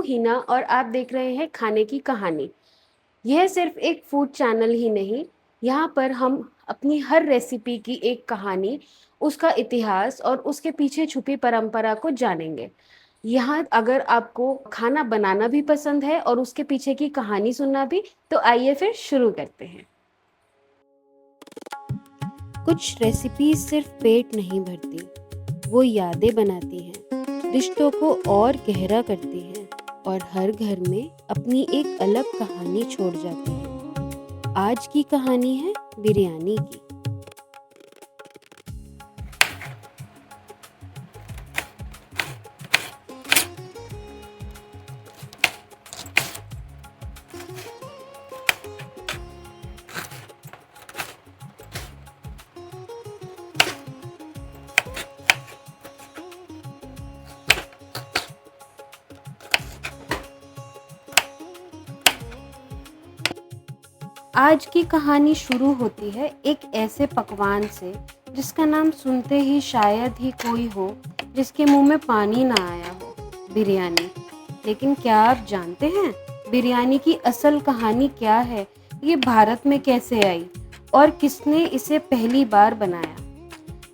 हिना और आप देख रहे हैं खाने की कहानी। यह सिर्फ एक फूड चैनल ही नहीं, यहाँ पर हम अपनी हर रेसिपी की एक कहानी, उसका इतिहास और उसके पीछे छुपी परंपरा को जानेंगे। यहाँ अगर आपको खाना बनाना भी पसंद है और उसके पीछे की कहानी सुनना भी, तो आइए फिर शुरू करते हैं। कुछ रेसिपीज सिर्फ पेट नहीं भरती, वो यादें बनाती हैं, रिश्तों को और गहरा करती हैं और हर घर में अपनी एक अलग कहानी छोड़ जाती है। आज की कहानी है बिरयानी की। आज की कहानी शुरू होती है एक ऐसे पकवान से जिसका नाम सुनते ही शायद ही कोई हो जिसके मुंह में पानी ना आया हो, बिरयानी। लेकिन क्या आप जानते हैं बिरयानी की असल कहानी क्या है? ये भारत में कैसे आई और किसने इसे पहली बार बनाया?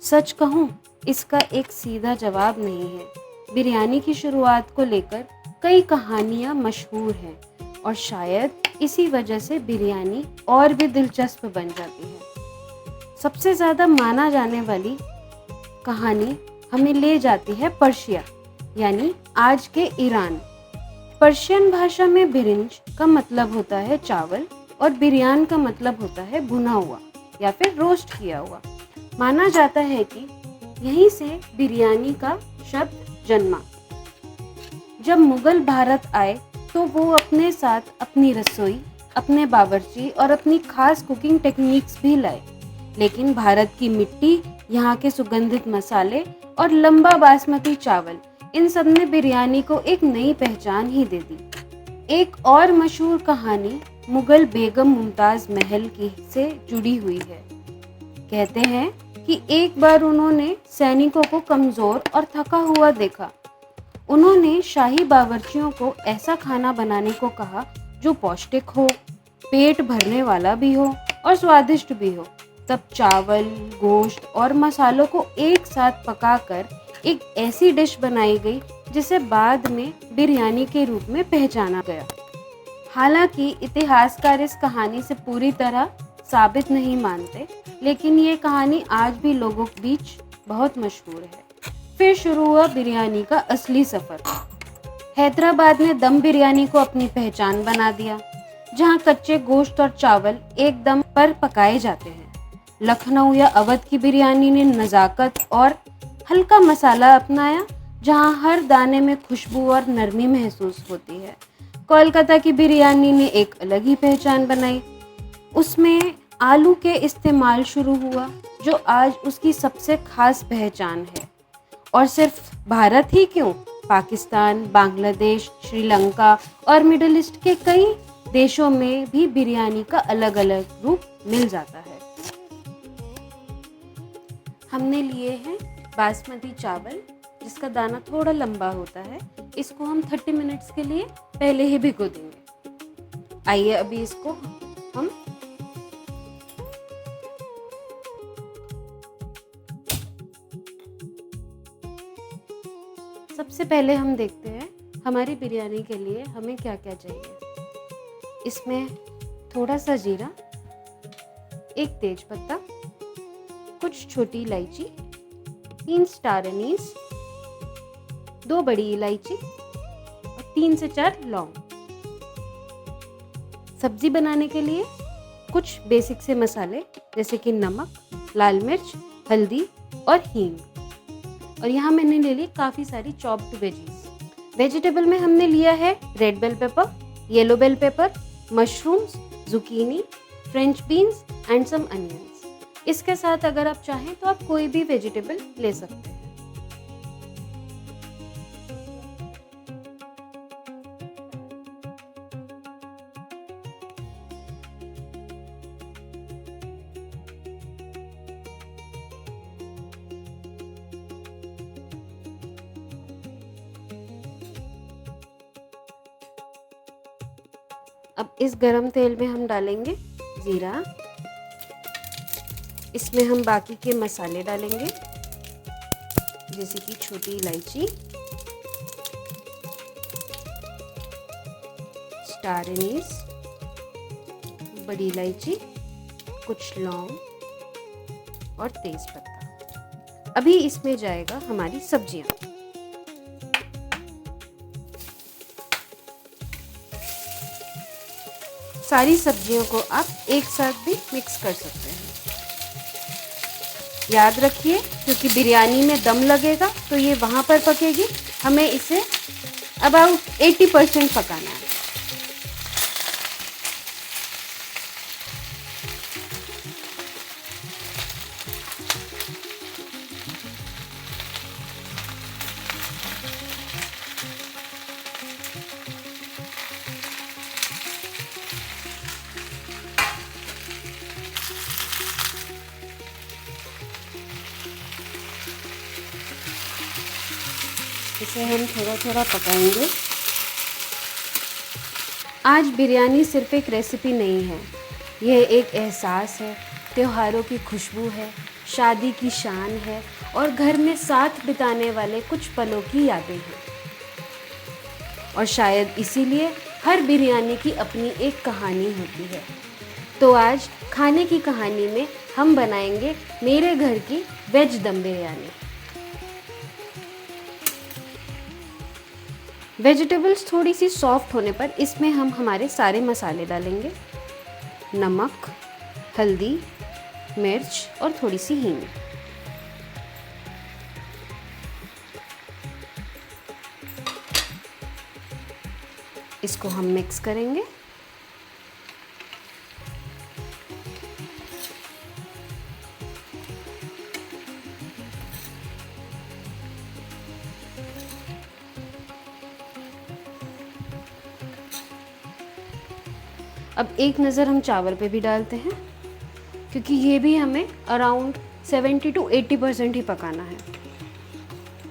सच कहूँ, इसका एक सीधा जवाब नहीं है। बिरयानी की शुरुआत को लेकर कई कहानियाँ मशहूर हैं और शायद इसी वजह से बिरयानी और भी दिलचस्प बन जाती है। सबसे ज़्यादा माना जाने वाली कहानी हमें ले जाती है पर्शिया, यानी आज के ईरान। पर्शियन भाषा में बिरिंज का मतलब होता है चावल और बिरयान का मतलब होता है भुना हुआ या फिर रोस्ट किया हुआ। माना जाता है कि यहीं से बिरयानी का शब्द जन्मा। जब मुगल भारत आए तो वो अपने साथ अपनी रसोई, अपने बावर्ची और अपनी खास कुकिंग टेक्निक्स भी लाए। लेकिन भारत की मिट्टी, यहाँ के सुगंधित मसाले और लंबा बासमती चावल, इन सब ने बिरयानी को एक नई पहचान ही दे दी। एक और मशहूर कहानी मुगल बेगम मुमताज महल की से जुड़ी हुई है। कहते हैं कि एक बार उन्होंने सैनिकों को कमजोर और थका हुआ देखा। उन्होंने शाही बावर्चियों को ऐसा खाना बनाने को कहा जो पौष्टिक हो, पेट भरने वाला भी हो और स्वादिष्ट भी हो। तब चावल, गोश्त और मसालों को एक साथ पकाकर एक ऐसी डिश बनाई गई जिसे बाद में बिरयानी के रूप में पहचाना गया। हालांकि इतिहासकार इस कहानी से पूरी तरह साबित नहीं मानते, लेकिन ये कहानी आज भी लोगों के बीच बहुत मशहूर है। फिर शुरू हुआ बिरयानी का असली सफर। हैदराबाद ने दम बिरयानी को अपनी पहचान बना दिया, जहां कच्चे गोश्त और चावल एक दम पर पकाए जाते हैं। लखनऊ या अवध की बिरयानी ने नज़ाकत और हल्का मसाला अपनाया, जहां हर दाने में खुशबू और नरमी महसूस होती है। कोलकाता की बिरयानी ने एक अलग ही पहचान बनाई। उसमें आलू के इस्तेमाल शुरू हुआ, जो आज उसकी सबसे खास पहचान है। और सिर्फ भारत ही क्यों, पाकिस्तान, बांग्लादेश, श्रीलंका और मिडिल ईस्ट के कई देशों में भी बिरयानी का अलग अलग रूप मिल जाता है। हमने लिए हैं बासमती चावल, जिसका दाना थोड़ा लंबा होता है। इसको हम 30 मिनट्स के लिए पहले ही भिगो देंगे। आइए अभी इसको हम सबसे पहले हम देखते हैं हमारी बिरयानी के लिए हमें क्या क्या चाहिए। इसमें थोड़ा सा जीरा, एक तेज पत्ता, कुछ छोटी इलायची, 3 स्टार एनीस, 2 बड़ी इलायची और 3 से 4 लौंग। सब्जी बनाने के लिए कुछ बेसिक से मसाले जैसे कि नमक, लाल मिर्च, हल्दी और हींग। और यहाँ मैंने ले ली काफ़ी सारी चॉप्ड वेजीज। वेजिटेबल में हमने लिया है red bell pepper, yellow bell pepper, mushrooms, zucchini, French beans and some onions. इसके साथ अगर आप चाहें तो आप कोई भी वेजिटेबल ले सकते हैं। अब इस गरम तेल में हम डालेंगे ज़ीरा। इसमें हम बाकी के मसाले डालेंगे, जैसे कि छोटी इलायची, स्टार एनीस, बड़ी इलायची, कुछ लौंग और तेज़पत्ता। अभी इसमें जाएगा हमारी सब्जियां। सारी सब्जियों को आप एक साथ भी मिक्स कर सकते हैं। याद रखिए, क्योंकि बिरयानी में दम लगेगा तो ये वहाँ पर पकेगी, हमें इसे अबाउट 80% पकाना है। इसे हम थोड़ा थोड़ा पकाएंगे। आज बिरयानी सिर्फ एक रेसिपी नहीं है, यह एक एहसास है, त्योहारों की खुशबू है, शादी की शान है और घर में साथ बिताने वाले कुछ पलों की यादें हैं। और शायद इसीलिए हर बिरयानी की अपनी एक कहानी होती है। तो आज खाने की कहानी में हम बनाएंगे मेरे घर की वेज दम बिरयानी। वेजिटेबल्स थोड़ी सी सॉफ्ट होने पर इसमें हम हमारे सारे मसाले डालेंगे, नमक, हल्दी, मिर्च और थोड़ी सी हींग। इसको हम मिक्स करेंगे। अब एक नज़र हम चावल पे भी डालते हैं, क्योंकि ये भी हमें अराउंड 70 to 80% ही पकाना है।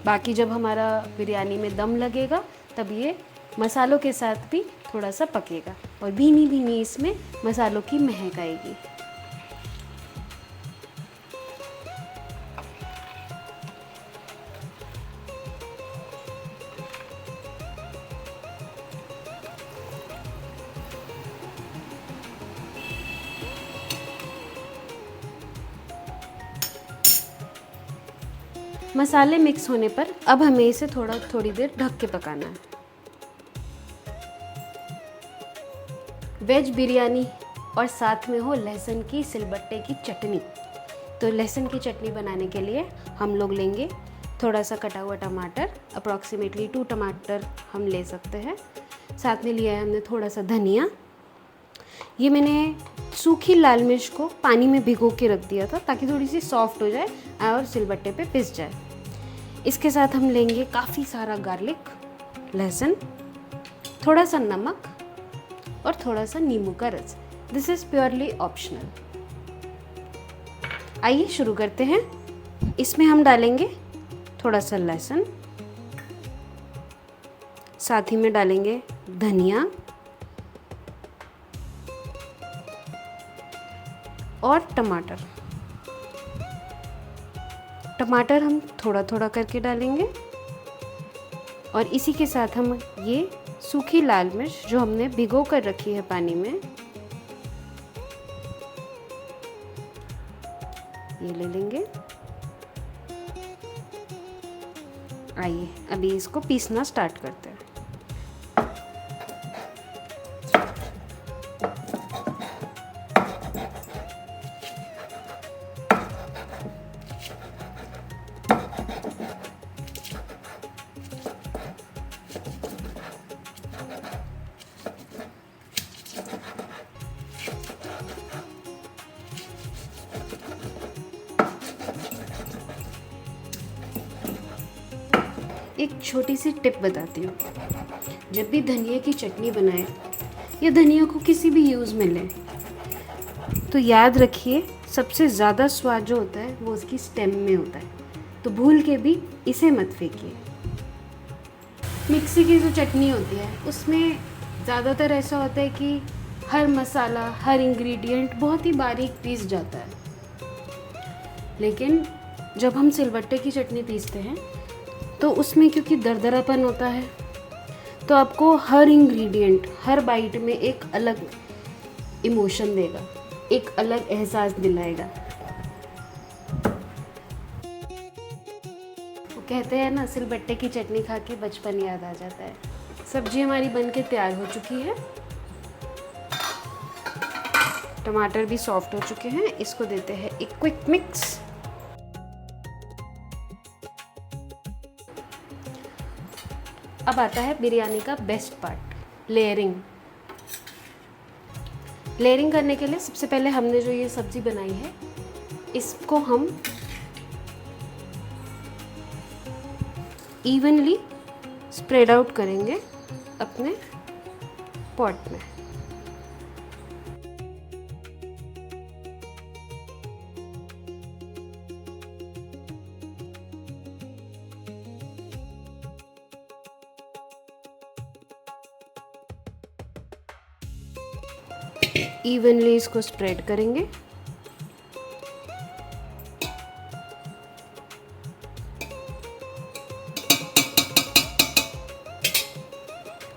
बाकी जब हमारा बिरयानी में दम लगेगा तब ये मसालों के साथ भी थोड़ा सा पकेगा और भीनी भीनी इसमें मसालों की महक आएगी। मसाले मिक्स होने पर अब हमें इसे थोड़ी देर ढक के पकाना है। वेज बिरयानी और साथ में हो लहसुन की सिलबट्टे की चटनी। तो लहसुन की चटनी बनाने के लिए हम लोग लेंगे थोड़ा सा कटा हुआ टमाटर, अप्रॉक्सीमेटली 2 टमाटर हम ले सकते हैं। साथ में लिया है हमने थोड़ा सा धनिया। ये मैंने सूखी लाल मिर्च को पानी में भिगो के रख दिया था ताकि थोड़ी सी सॉफ्ट हो जाए और सिलबट्टे पे पिस जाए। इसके साथ हम लेंगे काफ़ी सारा गार्लिक, लहसुन, थोड़ा सा नमक और थोड़ा सा नींबू का रस। This is purely optional. आइए शुरू करते हैं। इसमें हम डालेंगे थोड़ा सा लहसुन, साथ ही में डालेंगे धनिया और टमाटर। टमाटर हम थोड़ा थोड़ा करके डालेंगे और इसी के साथ हम ये सूखी लाल मिर्च जो हमने भिगो कर रखी है पानी में, ये ले लेंगे। आइए अभी इसको पीसना स्टार्ट करते हैं। एक छोटी सी टिप बताती हूँ, जब भी धनिया की चटनी बनाएं या धनिया को किसी भी यूज़ में लें तो याद रखिए सबसे ज़्यादा स्वाद जो होता है वो उसकी स्टेम में होता है, तो भूल के भी इसे मत फेंकिए। मिक्सी की जो चटनी होती है उसमें ज़्यादातर ऐसा होता है कि हर मसाला, हर इंग्रेडिएंट बहुत ही बारीक पीस जाता है, लेकिन जब हम सिलबट्टे की चटनी पीसते हैं तो उसमें क्योंकि दरदरापन होता है, तो आपको हर इंग्रेडिएंट हर बाइट में एक अलग इमोशन देगा, एक अलग एहसास दिलाएगा। वो कहते हैं ना, सिलबट्टे की चटनी खा के बचपन याद आ जाता है। सब्जी हमारी बनके तैयार हो चुकी है, टमाटर भी सॉफ्ट हो चुके हैं। इसको देते हैं एक क्विक मिक्स। अब आता है बिरयानी का बेस्ट पार्ट, लेयरिंग। लेयरिंग करने के लिए सबसे पहले हमने जो ये सब्ज़ी बनाई है, इसको हम इवनली स्प्रेड आउट करेंगे अपने पॉट में। इवनली इसको स्प्रेड करेंगे।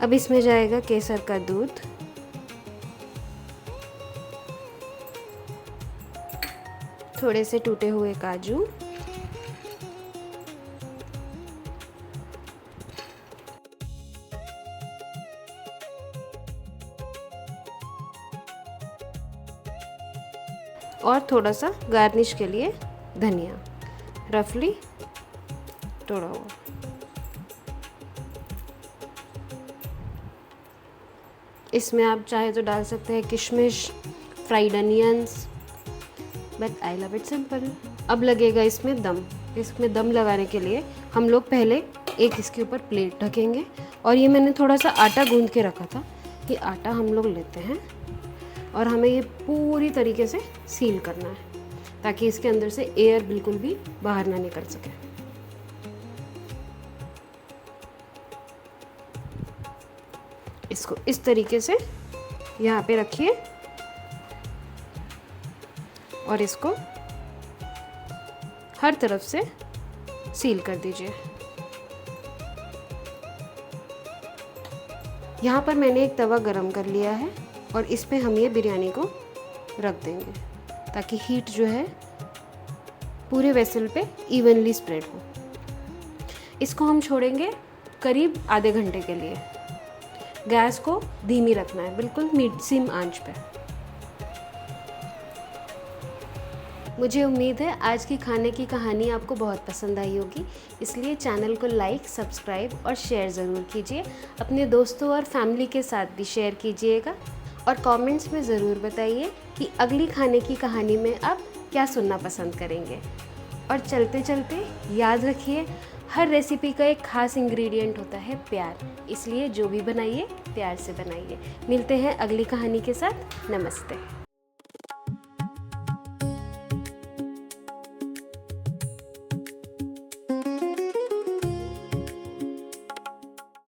अब इसमें जाएगा केसर का दूध, थोड़े से टूटे हुए काजू, और थोड़ा सा गार्निश के लिए धनिया रफली तोड़ा हुआ। इसमें आप चाहे तो डाल सकते हैं किशमिश, fried onions, but I love it simple. अब लगेगा इसमें दम। इसमें दम लगाने के लिए हम लोग पहले एक इसके ऊपर प्लेट ढकेंगे, और ये मैंने थोड़ा सा आटा गूंद के रखा था। ये आटा हम लोग लेते हैं और हमें ये पूरी तरीके से सील करना है, ताकि इसके अंदर से एयर बिल्कुल भी बाहर ना निकल सके। इसको इस तरीके से यहाँ पे रखिए और इसको हर तरफ से सील कर दीजिए। यहाँ पर मैंने एक तवा गरम कर लिया है और इस पे हम ये बिरयानी को रख देंगे, ताकि हीट जो है पूरे वेसल पे इवनली स्प्रेड हो। इसको हम छोड़ेंगे करीब आधे घंटे के लिए। गैस को धीमी रखना है, बिल्कुल मीडियम आंच पे। मुझे उम्मीद है आज की खाने की कहानी आपको बहुत पसंद आई होगी, इसलिए चैनल को लाइक, सब्सक्राइब और शेयर ज़रूर कीजिए। अपने दोस्तों और फैमिली के साथ भी शेयर कीजिएगा, और कमेंट्स में ज़रूर बताइए कि अगली खाने की कहानी में आप क्या सुनना पसंद करेंगे। और चलते चलते याद रखिए, हर रेसिपी का एक खास इंग्रेडिएंट होता है प्यार, इसलिए जो भी बनाइए प्यार से बनाइए। मिलते हैं अगली कहानी के साथ। नमस्ते।